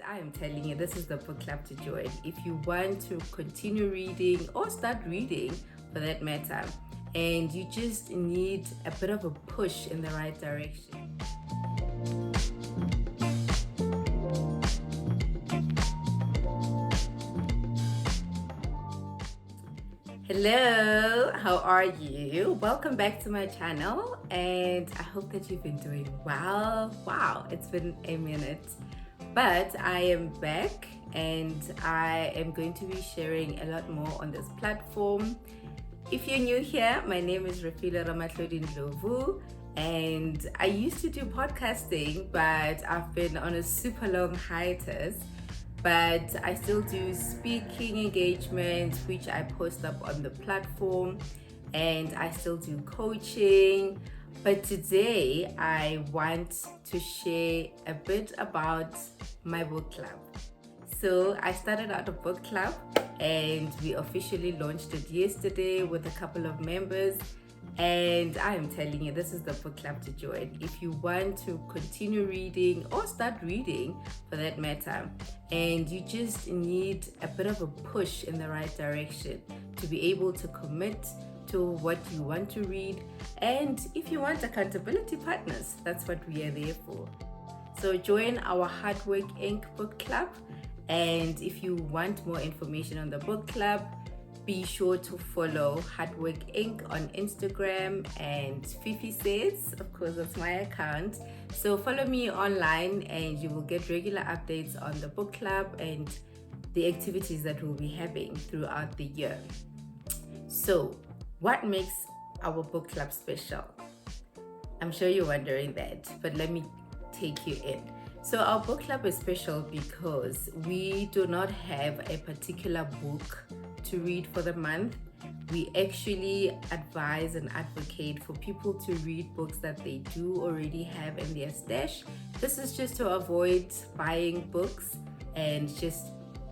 I am telling you, this is the book club to join if you want to continue reading or start reading for that matter, and you just need a bit of a push in the right direction. Hello, how are you? Welcome back to my channel, and I hope that you've been doing well. Wow, it's been a minute, but I am back and I am going to be sharing a lot more on this platform. If you're new here, my name is Refila Ramatlodin Ndlovu, and I used to do podcasting, but I've been on a super long hiatus. But I still do speaking engagements, which I post up on the platform, and I still do coaching. But today I want to share a bit about my book club. So I started out a book club and we officially launched it yesterday with a couple of members. And I am telling you, this is the book club to join if you want to continue reading or start reading for that matter, and you just need a bit of a push in the right direction to be able to commit to what you want to read. And if you want accountability partners, that's what we are there for. So join our HeartWork Inc Book Club, and if you want more information on the book club, be sure to follow HeartWork Inc on Instagram, and Fifi Says, of course, that's my account. So follow me online and you will get regular updates on the book club and the activities that we'll be having throughout the year. So what makes our book club special? I'm sure you're wondering that, but let me take you in. So our book club is special because we do not have a particular book to read for the month. We actually advise and advocate for people to read books that they do already have in their stash. This is just to avoid buying books and just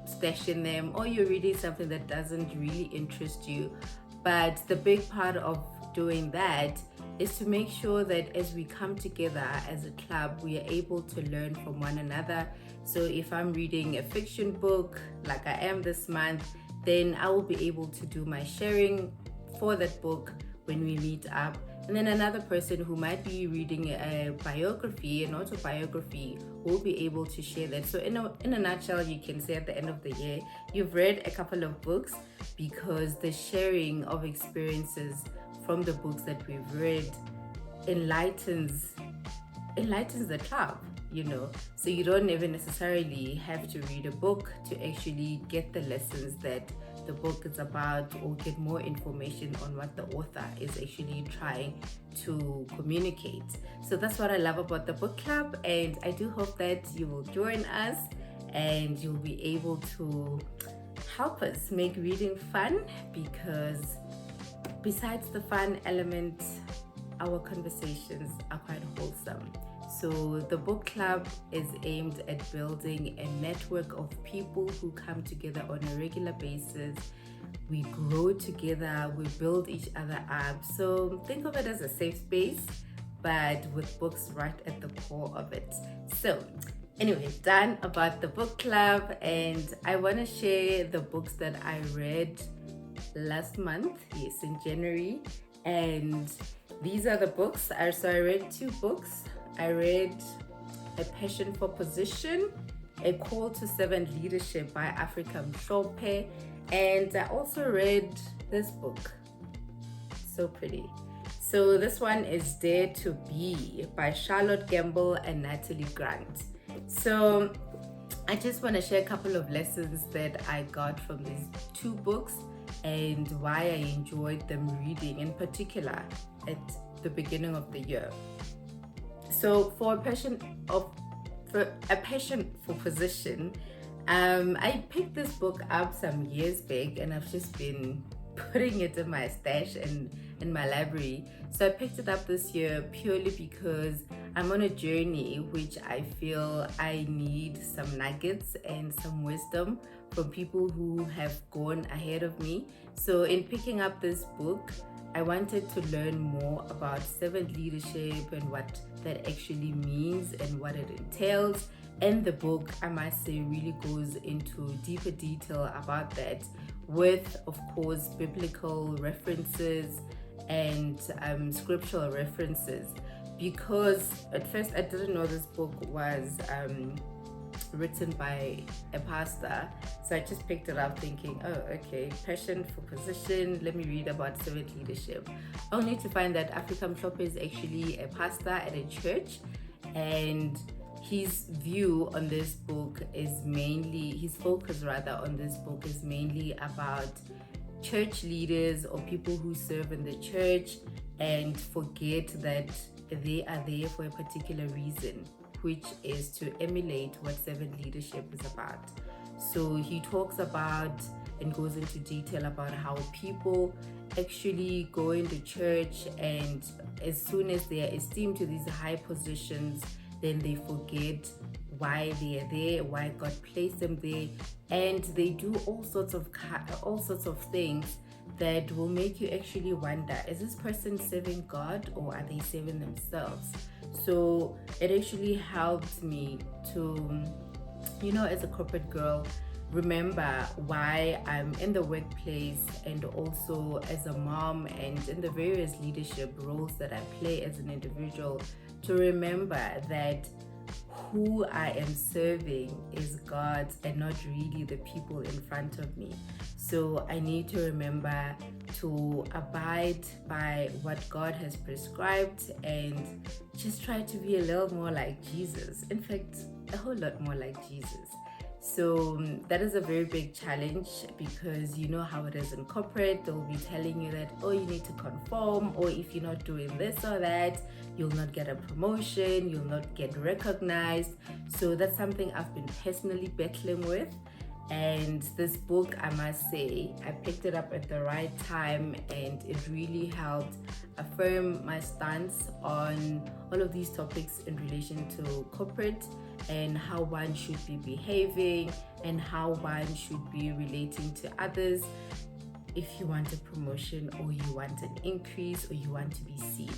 stashing them, or you're reading something that doesn't really interest you. But the big part of doing that is to make sure that as we come together as a club, we are able to learn from one another. So if I'm reading a fiction book like I am this month, then I will be able to do my sharing for that book when we meet up. And then another person who might be reading a biography, an autobiography, will be able to share that. So in a nutshell, you can say at the end of the year, you've read a couple of books, because the sharing of experiences from the books that we've read enlightens the club, so you don't even necessarily have to read a book to actually get the lessons that the book is about, or get more information on what the author is actually trying to communicate. So that's what I love about the book club, and I do hope that you will join us and you'll be able to help us make reading fun, because besides the fun element, our conversations are quite wholesome. So the book club is aimed at building a network of people who come together on a regular basis. We grow together, we build each other up. So think of it as a safe space, but with books right at the core of it. So anyway, done about the book club, and I want to share the books that I read last month, yes, in January. And these are the books. I read 2 books. I read A Passion for Position, A Call to Servant Leadership by Africa Mhlophe, and I also read this book, so pretty. So this one is Dare to Be by Charlotte Gamble and Natalie Grant. So I just want to share a couple of lessons that I got from these 2 books and why I enjoyed them reading, in particular at the beginning of the year. So for a passion for position, I picked this book up some years back, and I've just been putting it in my stash and in my library. So I picked it up this year purely because I'm on a journey which I feel I need some nuggets and some wisdom from people who have gone ahead of me. So in picking up this book, I wanted to learn more about servant leadership and what that actually means and what it entails. And the book, I must say, really goes into deeper detail about that, with, of course, biblical references and scriptural references. Because at first I didn't know this book was written by a pastor, so I just picked it up thinking, oh, okay, passion for position, let me read about servant leadership, only to find that Afrika Mhlophe is actually a pastor at a church, and his view on this book is mainly, his focus rather on this book is mainly about church leaders or people who serve in the church and forget that they are there for a particular reason, which is to emulate what servant leadership is about. So he talks about and goes into detail about how people actually go into church, and as soon as they are esteemed to these high positions, then they forget why they are there, why God placed them there, and they do all sorts of things that will make you actually wonder, is this person serving God or are they serving themselves? So it actually helped me to, as a corporate girl, remember why I'm in the workplace, and also as a mom and in the various leadership roles that I play as an individual, to remember that who I am serving is God and not really the people in front of me. So I need to remember to abide by what God has prescribed and just try to be a little more like Jesus. In fact, a whole lot more like Jesus. So that is a very big challenge, because you know how it is in corporate. They'll be telling you that, oh, you need to conform, or if you're not doing this or that, you'll not get a promotion, you'll not get recognized. So that's something I've been personally battling with. And this book, I must say, I picked it up at the right time, and it really helped affirm my stance on all of these topics in relation to corporate, and how one should be behaving, and how one should be relating to others if you want a promotion, or you want an increase, or you want to be seen.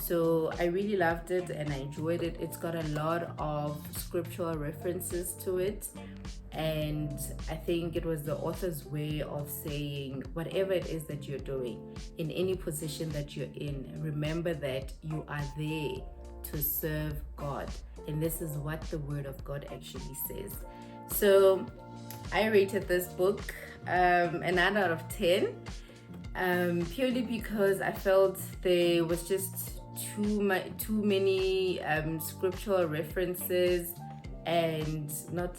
So I really loved it and I enjoyed it. It's got a lot of scriptural references to it, and I think it was the author's way of saying, whatever it is that you're doing, in any position that you're in, remember that you are there to serve God. And this is what the Word of God actually says. So I rated this book a 9 out of 10, purely because I felt there was just too many scriptural references, and not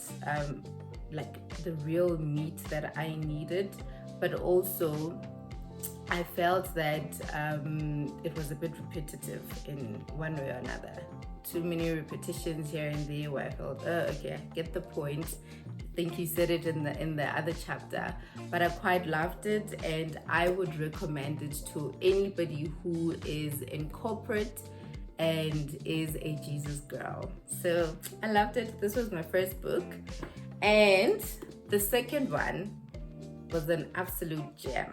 like the real meat that I needed. But also I felt that it was a bit repetitive in one way or another. Too many repetitions here and there, where I felt, oh, okay, I get the point. I think you said it in the other chapter, but I quite loved it, and I would recommend it to anybody who is in corporate and is a Jesus girl. So I loved it. This was my first book, and the second one was an absolute gem.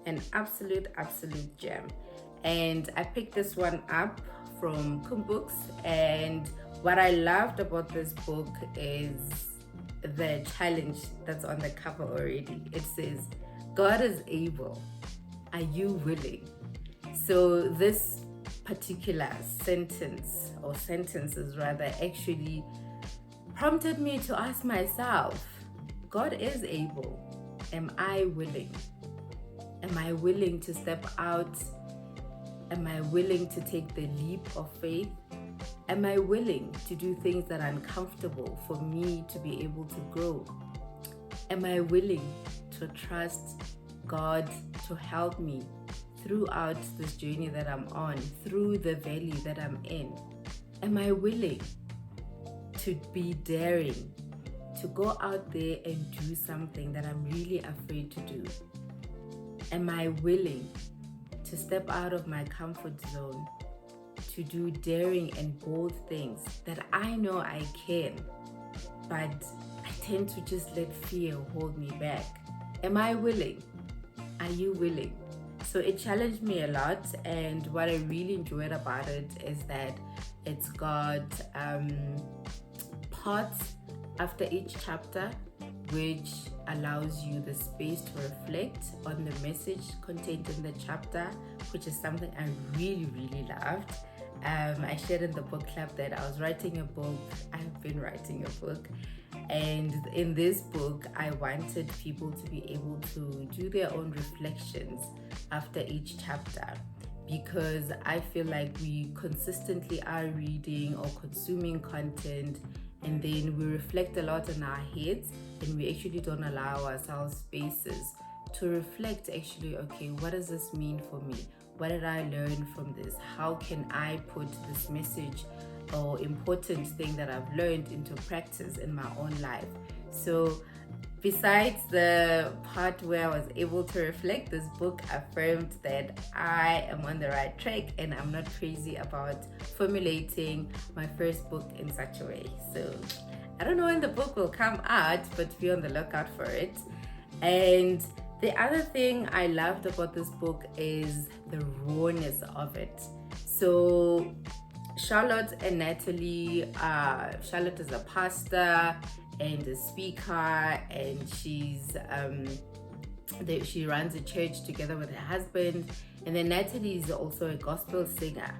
An absolute gem. And I picked this one up from Books, and what I loved about this book is the challenge that's on the cover already. It says, God is able, are you willing? So this particular sentence, or sentences rather, actually prompted me to ask myself, God is able, am I willing? Am I willing to step out? Am I willing to take the leap of faith? Am I willing to do things that are uncomfortable for me to be able to grow? Am I willing to trust God to help me throughout this journey that I'm on, through the valley that I'm in? Am I willing to be daring, to go out there and do something that I'm really afraid to do? Am I willing to step out of my comfort zone, to do daring and bold things that I know I can, but I tend to just let fear hold me back? Am I willing? Are you willing? So it challenged me a lot, and what I really enjoyed about it is that it's got parts after each chapter, which allows you the space to reflect on the message contained in the chapter, which is something I really, really loved. I shared in the book club that I was writing a book. I've been writing a book, and in this book I wanted people to be able to do their own reflections after each chapter, because I feel like we consistently are reading or consuming content, and then we reflect a lot in our heads, and we actually don't allow ourselves spaces to reflect, actually, okay, what does this mean for me? What did I learn from this? How can I put this message or important thing that I've learned into practice in my own life? So besides the part where I was able to reflect, this book affirmed that I am on the right track and I'm not crazy about formulating my first book in such a way. So I don't know when the book will come out, but be on the lookout for it. And the other thing I loved about this book is the rawness of it. So Charlotte and Natalie, Charlotte is a pastor and a speaker, and she runs a church together with her husband, and then Natalie is also a gospel singer,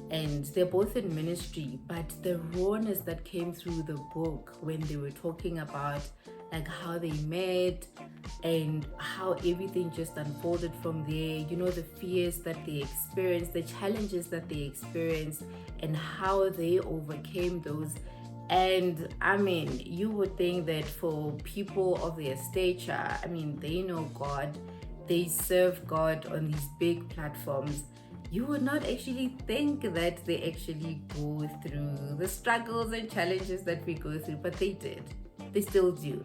and they're both in ministry. But the rawness that came through the book when they were talking about like how they met and how everything just unfolded from there, the fears that they experienced, the challenges that they experienced, and how they overcame those. And I mean, you would think that for people of their stature, they know God, they serve God on these big platforms, you would not actually think that they actually go through the struggles and challenges that we go through, but they did. They still do.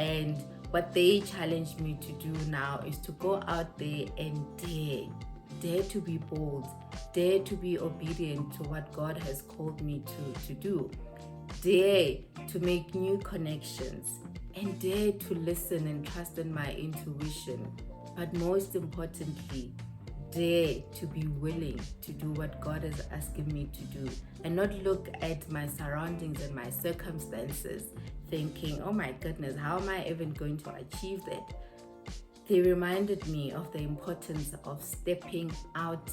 And what they challenged me to do now is to go out there and dare to be bold, dare to be obedient to what God has called me to do, dare to make new connections, and dare to listen and trust in my intuition. But most importantly, dare to be willing to do what God is asking me to do, and not look at my surroundings and my circumstances thinking, oh my goodness, how am I even going to achieve that? They reminded me of the importance of stepping out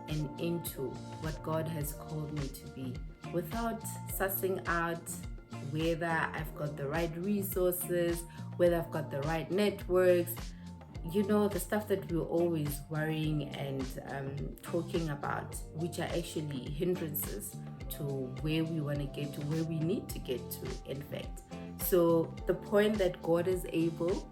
and into what God has called me to be, without sussing out whether I've got the right resources, whether I've got the right networks, the stuff that we're always worrying and talking about, which are actually hindrances to where we want to get to, where we need to get to, in fact. So the point that God is able,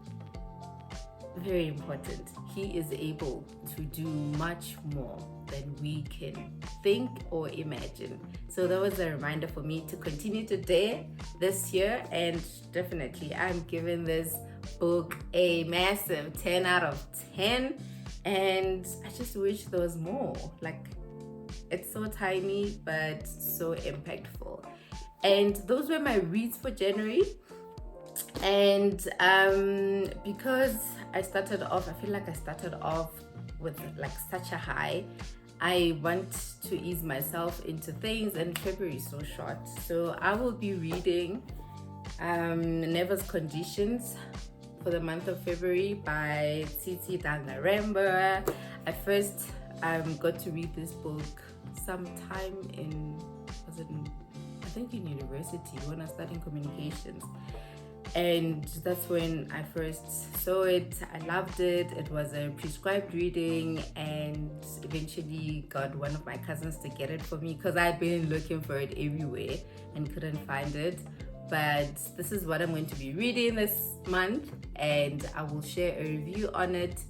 very important. He is able to do much more than we can think or imagine. So that was a reminder for me to continue to dare this year, and definitely I'm giving this book a massive 10 out of 10, and I just wish there was more. Like, it's so tiny but so impactful. And those were my reads for January. And because I feel like I started off with like such a high, I want to ease myself into things, and February is so short. So I will be reading Never's Conditions for the month of February by Titi Dangaremba. I first got to read this book sometime in university when I was studying communications. And that's when I first saw it. I loved it. It was a prescribed reading, and eventually got one of my cousins to get it for me because I'd been looking for it everywhere and couldn't find it. But this is what I'm going to be reading this month, and I will share a review on it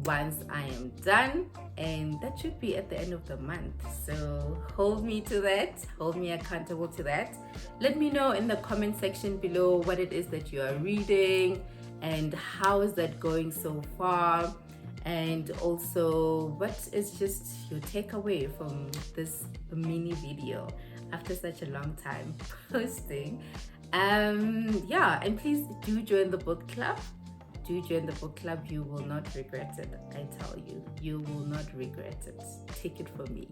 once I am done, and that should be at the end of the month. So hold me to that, hold me accountable to that. Let me know in the comment section below what it is that you are reading and how is that going so far, and also what is just your takeaway from this mini video after such a long time posting. And please do join the book club. Do join the book club. You will not regret it. I tell you, you will not regret it. Take it from me.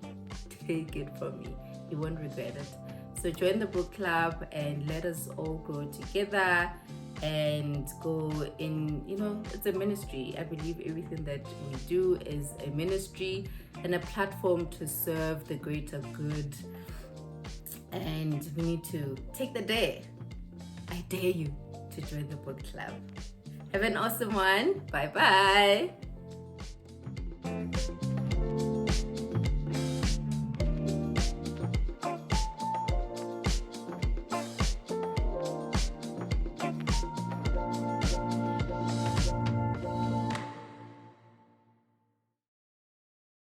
Take it from me. You won't regret it. So join the book club and let us all grow together and go in, it's a ministry. I believe everything that we do is a ministry and a platform to serve the greater good. And we need to take the dare. I dare you to join the book club. Have an awesome one. Bye bye.